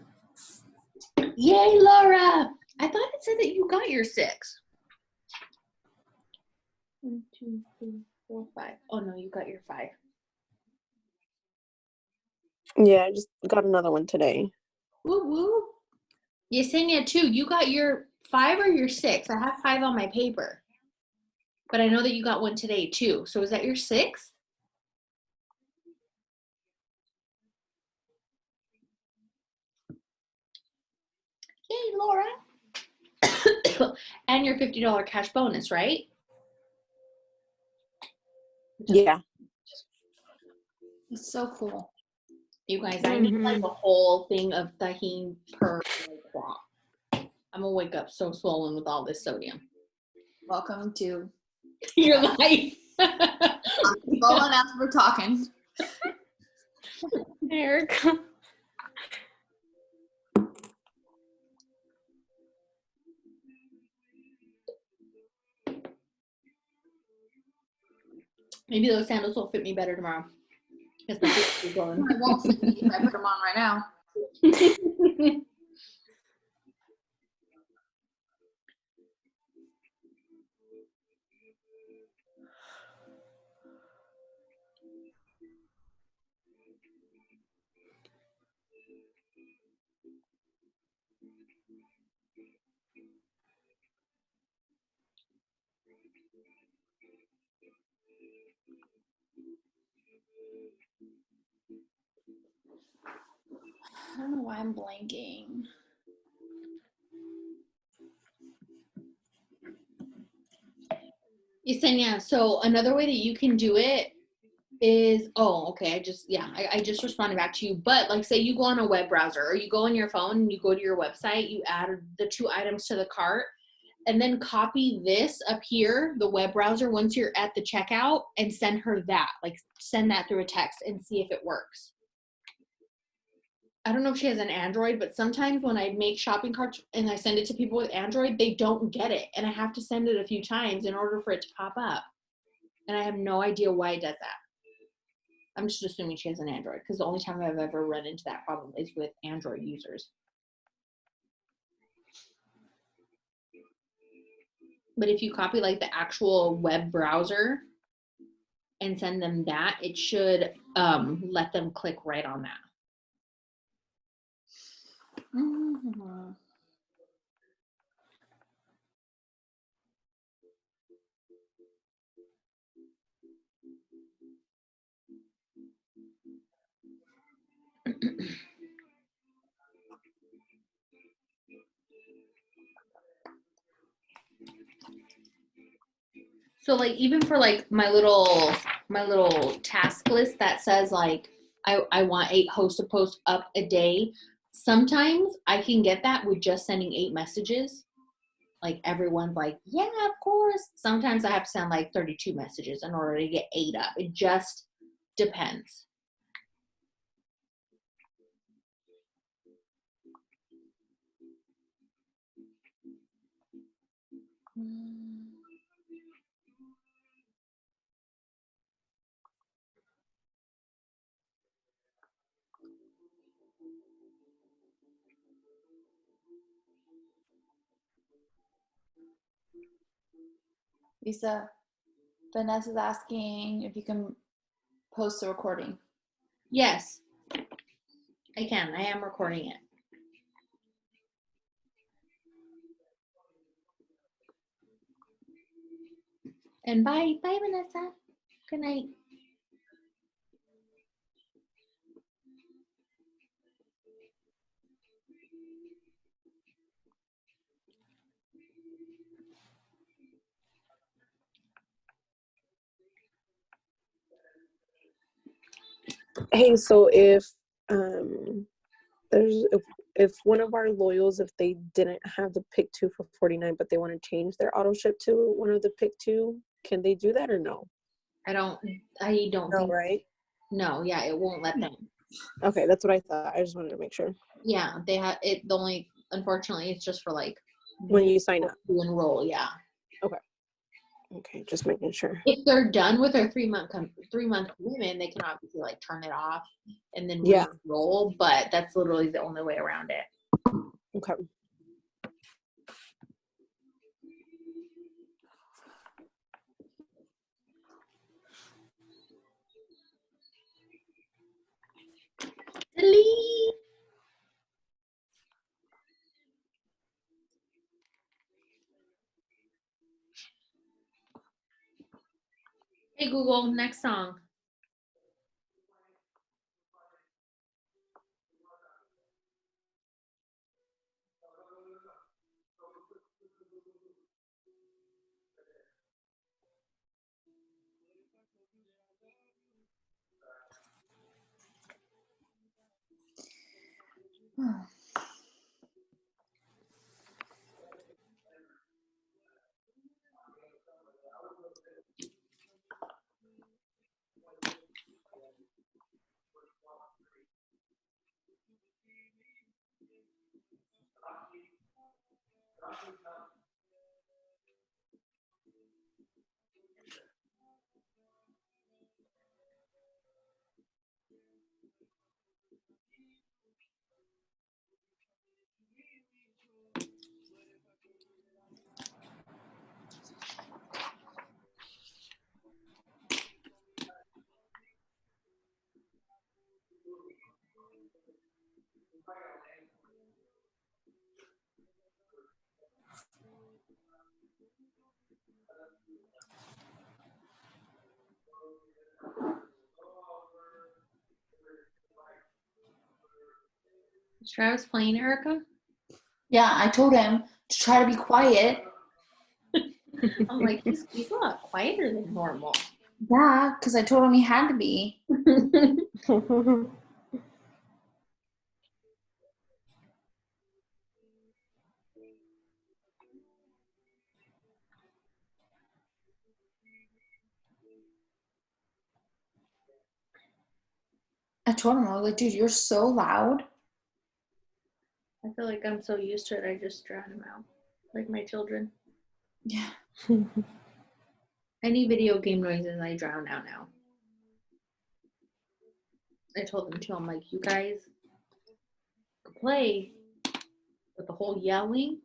Yay, Laura! I thought it said that you got your 6. 1, 2, 3, 4, 5. Oh no, you got your 5.
Yeah, I just got another one today.
Woo woo. Yesenia too. You got your 5 or your 6? I have 5 on my paper. But I know that you got one today too. So is that your 6? Yay, Laura. And your $50 cash bonus, right?
Yeah.
It's so cool.
You guys, I need like a whole thing of tahini per clock. I'm gonna wake up so swollen with all this sodium.
Welcome to
Your life.
Swollen as we're talking.
Erica.
Maybe those sandals will fit me better tomorrow. Because my feet are going.
I won't fit me if I put them on right now. I don't know why I'm blanking.
Yesenia, so another way that you can do it is, I just responded back to you. But like, say you go on a web browser or you go on your phone and you go to your website, you add the 2 items to the cart, and then copy this up here, the web browser, once you're at the checkout, and send her that. Like, send that through a text and see if it works. I don't know if she has an Android, but sometimes when I make shopping carts and I send it to people with Android, they don't get it. And I have to send it a few times in order for it to pop up. And I have no idea why it does that. I'm just assuming she has an Android because the only time I've ever run into that problem is with Android users. But if you copy like the actual web browser and send them that, it should let them click right on that.
Mm-hmm.
So like even for like my little task list that says like I want 8 host to post up a day, sometimes I can get that with just sending 8 messages. Like everyone's like, yeah, of course. Sometimes I have to send like 32 messages in order to get 8 up. It just depends.
Lisa, Vanessa's asking if you can post the recording.
Yes, I can. I am recording it. And bye, Vanessa. Good night.
Hey, so if one of our loyals, if they didn't have the pick 2 for $49, but they want to change their auto ship to one of the pick 2, Can they do that or no?
I don't
No,
think,
right?
no, yeah, it won't let them.
Okay, that's what I thought. I just wanted to make sure.
Yeah, they have it. The only, unfortunately, it's just for like
When you sign up.
to enroll. Yeah,
Okay, just making sure.
if they're done with their 3-month commitment, they can obviously like turn it off and then
Yeah.
roll. But that's literally the only way around it.
Okay.
Delete. Hey Google, next song. Is Travis playing, Erica?
Yeah, I told him to try to be quiet.
I'm like, he's a lot quieter than normal.
Yeah, because I told him he had to be. I told him, I was like, dude, you're so loud.
I feel like I'm so used to it, I just drown him out, like my children.
Yeah.
Any video game noises, I drown out now. I told them too, I'm like, you guys play, but the whole yelling,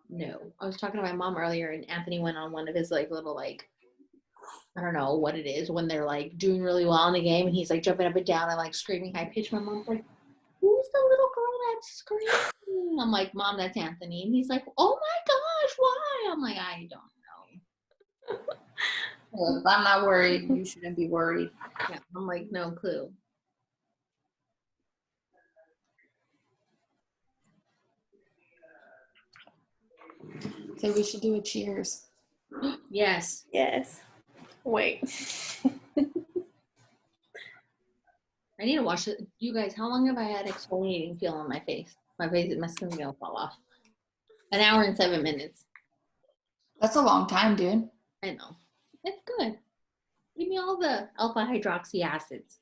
no. I was talking to my mom earlier, and Anthony went on one of his like little like, I don't know what it is when they're like doing really well in the game, and he's like jumping up and down and like screaming high pitched. My mom's like, who's the little girl that's screaming? I'm like, Mom, that's Anthony. And he's like, oh my gosh, why? I'm like, I don't know.
Well, if I'm not worried, you shouldn't be worried.
Yeah, I'm like, no clue.
So we should do a cheers.
Yes.
Yes. Wait.
I need to wash it. You guys, how long have I had exfoliating peel on my face? My skin's gonna fall off. An hour and 7 minutes.
That's a long time, dude.
I know. It's good. Give me all the alpha hydroxy acids.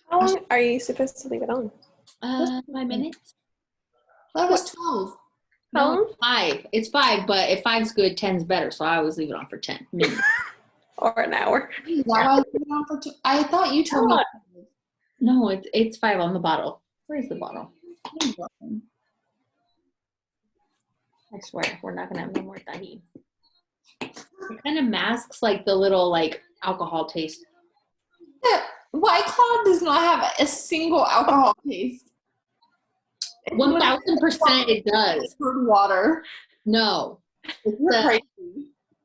How long are you supposed to leave it on?
5 minutes.
That was 12.
How
No,
long?
it's 5. It's 5, but if 5's good, 10's better. So I always leave it on for 10 minutes.
Or an hour?
Is that why I put it on for 2? I thought you told me.
No, it's 5 on the bottle. Where's the bottle? I swear, we're not gonna have no more tahi. It kind of masks like the little like alcohol taste.
White Claw does not have a single alcohol taste.
1000% it does.
Good water.
No,
You're crazy.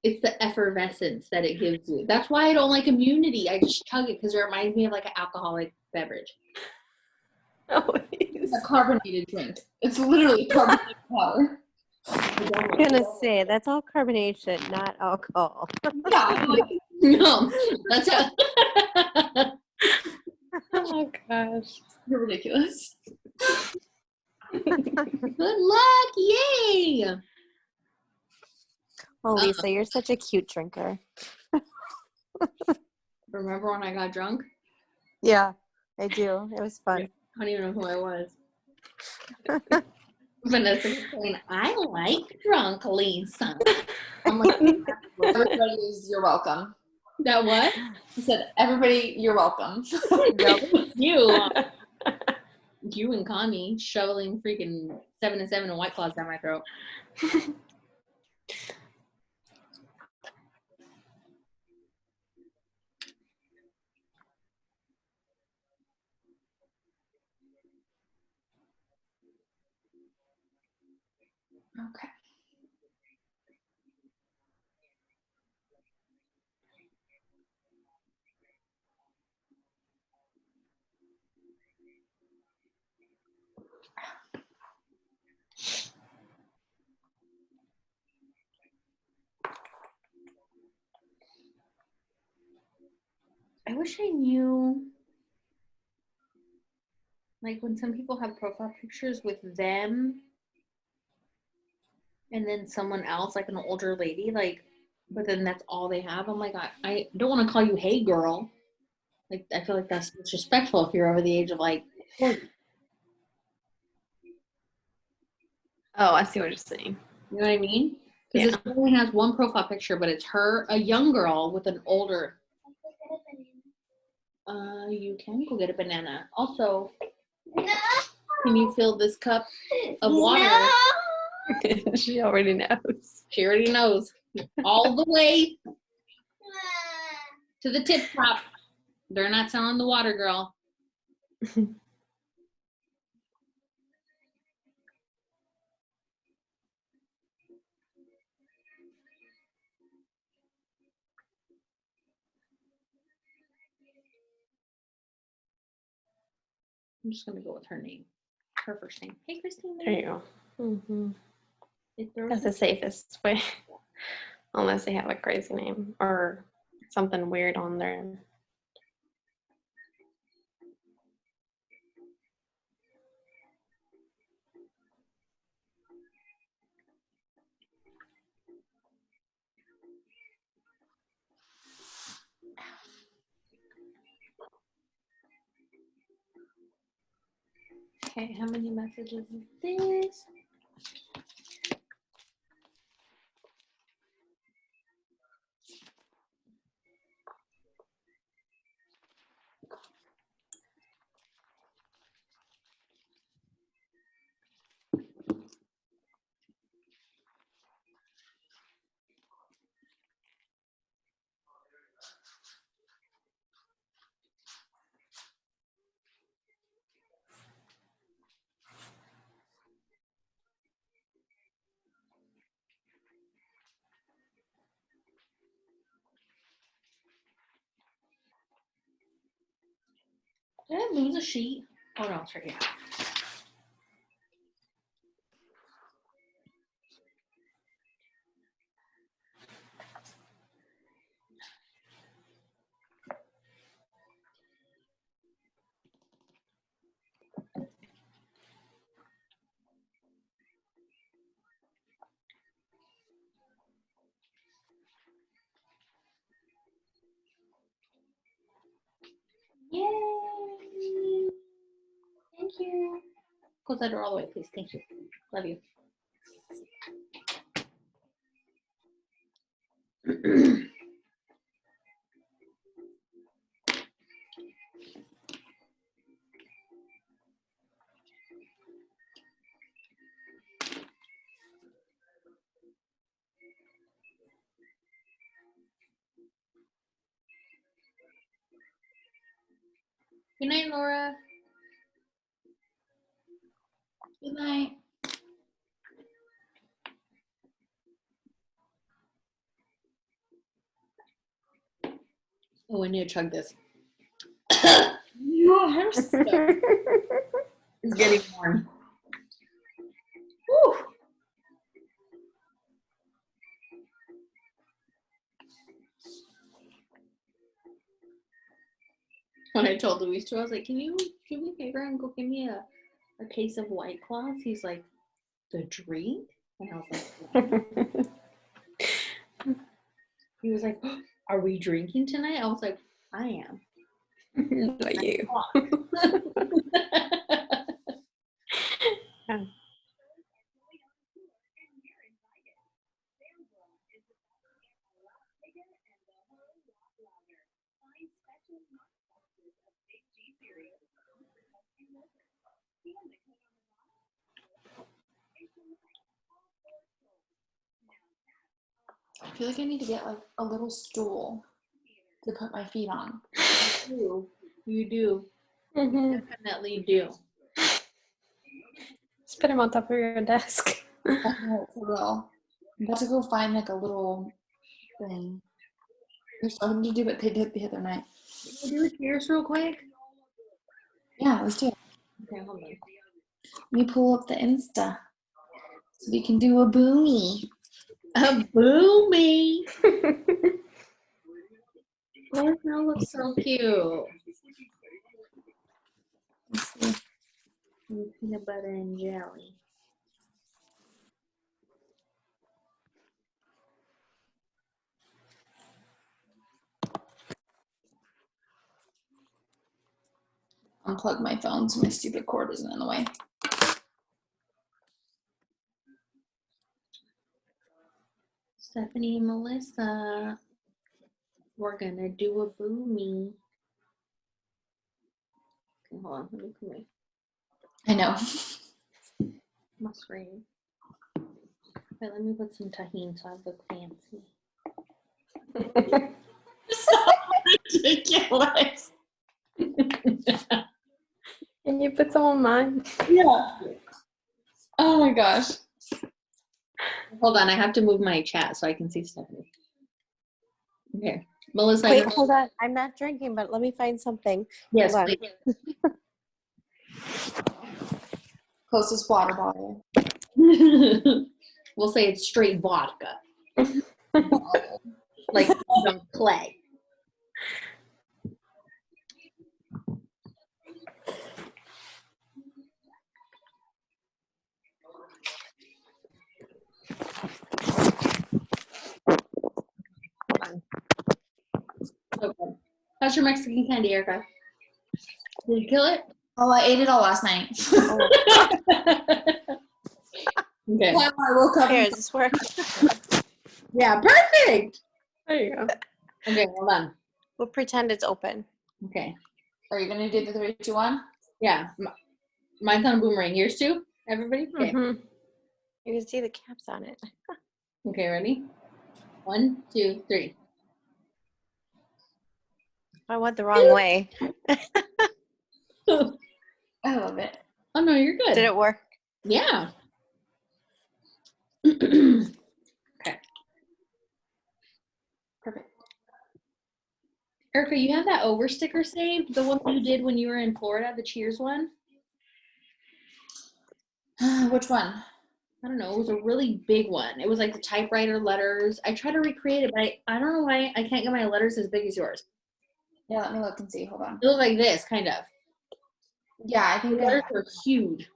it's the effervescence that it gives you. That's why I don't like Immunity. I just chug it because it reminds me of like an alcoholic beverage.
Oh,
It's a carbonated drink. It's literally carbonated water.
I'm gonna say that's all carbonation, not alcohol.
Yeah, I'm like,
No, that's a
oh gosh.
you're ridiculous.
good luck. Yay.
Oh, Lisa, you're such a cute drinker.
Remember when I got drunk?
Yeah, I do. It was fun.
I don't even know who I was. Vanessa was saying, I like drunk Lisa. I'm like,
Everybody is you're welcome.
that what?
He said, everybody, you're welcome.
You. You and Connie shoveling freaking 7 and 7 and White Claws down my throat.
Okay.
I wish I knew, like, when some people have profile pictures with them and then someone else, like an older lady, like, but then that's all they have. I'm like, I don't want to call you hey girl. Like, I feel like that's disrespectful if you're over the age of like 40.
Oh, I see what you're saying.
You know what I mean? Because
Yeah.
this only has one profile picture, but it's her, a young girl with an older. You can go get a banana. Also, can you fill this cup of water?
She already knows.
She already knows. All the way to the tip top. They're not selling the water, girl. I'm just gonna go with her name, her first name. Hey, Christine.
There you go. Mm-hmm.
It throws
That's the safest way, unless they have a crazy name or something weird on there.
Okay, how many messages is this? Did I lose a sheet? Oh no, it's right here. Yay! Thank you. Close that door all the way, please. Thank you. Love you. Good night, Laura. Good night. Oh, I need to chug this. Your hair stuff is getting warm. Woo. When I told Luis to, I was like, can you do me a favor and go give me a case of White Claws? He's like, the drink? And I was like, He was like, "Are we drinking tonight?" I was like, "I am."
Not you. Yeah.
I feel like I need to get like a little stool to put my feet on.
You do.
Mm-hmm.
Definitely do.
Just put him on top of your desk.
Oh, for real. I'm about to go find like a little thing. There's something to do what they did the other night.
Can we do cheers real quick?
Yeah, let's do it.
Okay, hold on.
Let me pull up the Insta so we can do a boomy.
A boomy. Oh, no, looks so cute.
Let's see.
With peanut butter and jelly.
Unplug my phone so my stupid cord isn't in the way.
Stephanie and Melissa, we're gonna do a boomy. Okay, hold on. Let me put
I know.
my screen. Wait, let me put some tahini so I look fancy.
Ridiculous.
Can you put some on mine?
Yeah. Oh my gosh.
Hold on, I have to move my chat so I can see Stephanie. Okay, Melissa.
Wait, hold on. I'm not drinking, but let me find something.
Yes,
Hold on.
Closest water bottle.
please. We'll say it's straight vodka, like you don't play. Okay. How's your Mexican candy, Erica? Did you kill it?
Oh, I ate it all last night.
Okay.
I woke up.
Here, does this work?
Yeah, perfect.
There you go.
Okay, hold on.
We'll pretend it's open.
Okay.
Are you gonna do the 3, 2, 1?
Yeah. Mine's on a boomerang. Yours too? Everybody? Okay.
Mm-hmm.
You can see the caps on it.
Okay, ready? 1, 2, 3.
I went the wrong way.
Oh
I love it.
no, you're good.
Did it work?
Yeah. Okay.
Perfect.
Erica, you have that over sticker saved? The one you did when you were in Florida, the Cheers one?
Which one?
I don't know. It was a really big one. It was like the typewriter letters. I tried to recreate it, but I don't know why I can't get my letters as big as yours.
Yeah, let me look and see. Hold on.
It looked like this, kind of.
Yeah, I
The
think
letters were huge.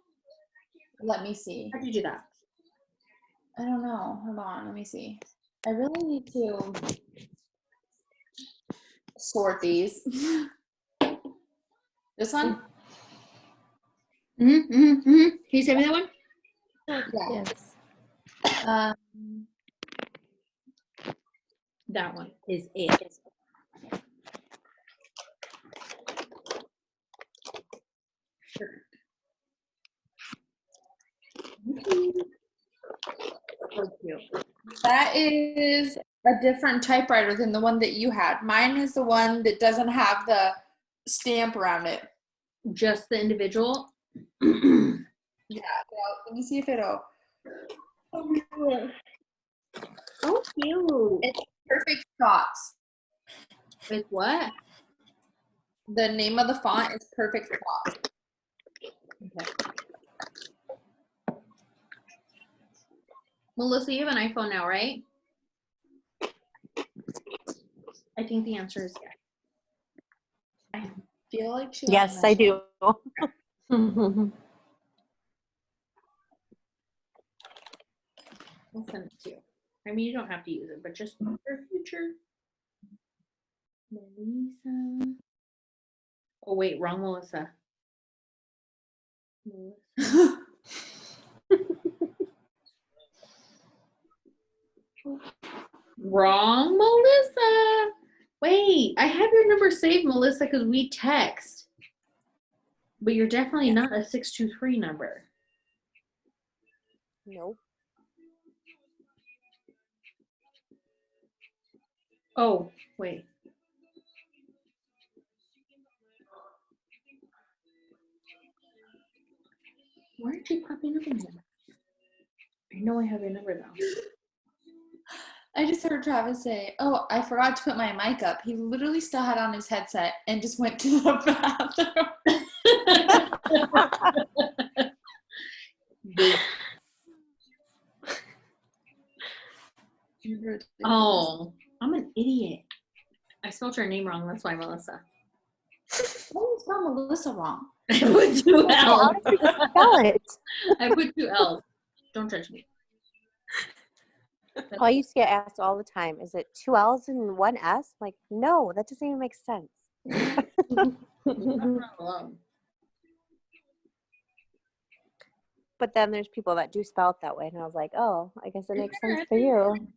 let me see.
How'd you do that?
I don't know. Hold on. Let me see. I really need to sort these. This one?
Can you send me that one?
Yeah.
Yes.
That one is it. Sure. So cute.
That is a different typewriter than the one that you had. Mine is the one that doesn't have the stamp around it.
Just the individual.
Yeah. Well, let me see if it'll.
Oh, cute.
It's Perfect Thoughts.
It's what?
The name of the font is Perfect Thoughts.
Okay. Melissa, you have an iPhone now, right? I think the answer is yes.
I feel like she.
Yes, I do.
Mm-hmm.
I'll send it to you. I mean, you don't have to use it, but just for future. Melissa. Oh wait, wrong Melissa. Melissa. Wrong Melissa. Wait, I have your number saved, Melissa, because we text. But you're definitely not a 623 number.
Nope.
Oh, wait. Why aren't you popping up in here? I know I have your number though.
I just heard Travis say, "Oh, I forgot to put my mic up." He literally still had on his headset and just went to the bathroom.
Oh, I'm an idiot. I spelled your name wrong. That's why, Melissa.
Why do you spell Melissa wrong?
I put two
How
L's.
did you spell it?
I put two L's. Don't judge me.
I used to get asked all the time, is it 2 L's and 1 S? I'm like, no, that doesn't even make sense.
I'm not alone.
But then there's people that do spell it that way. And I was like, oh, I guess it makes sense for you.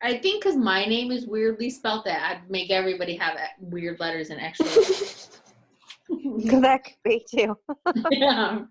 I think because my name is weirdly spelled, that I'd make everybody have weird letters and extra.
That could be too.
Yeah.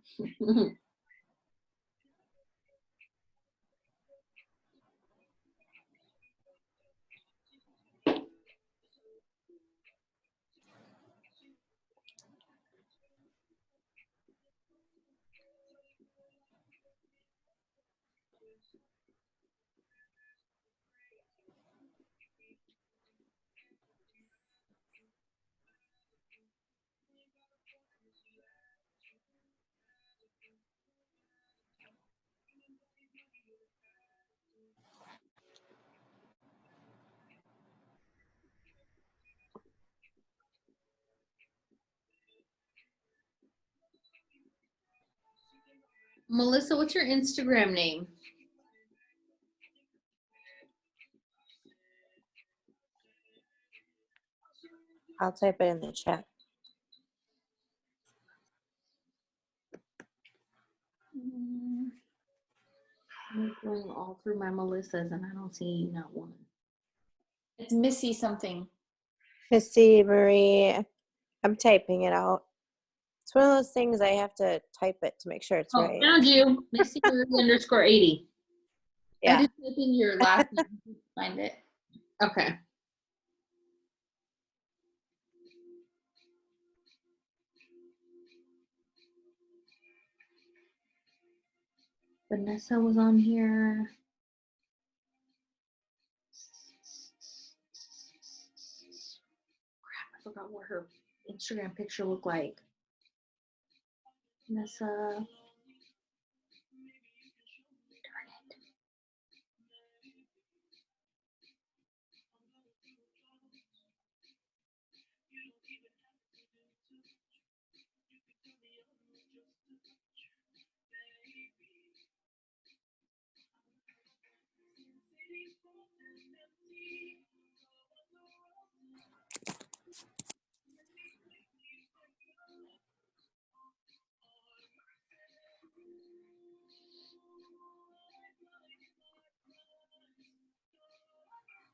Melissa, what's your Instagram name?
I'll type it in the chat.
I'm going all through my Melissas and I don't see not one.
It's Missy something.
Missy Marie. I'm typing it out. It's one of those things I have to type it to make sure it's
Oh,
right.
found you. Missy underscore 80.
I
Yeah.
just type in your last name to find it.
Okay. Vanessa was on here. Crap, I forgot what her Instagram picture looked like. Vanessa.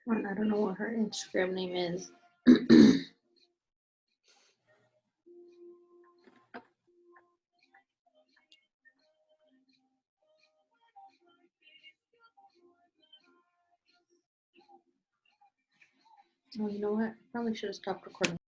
Darn it. I don't know what her Instagram name is. Oh, you know what? Probably should have stopped recording.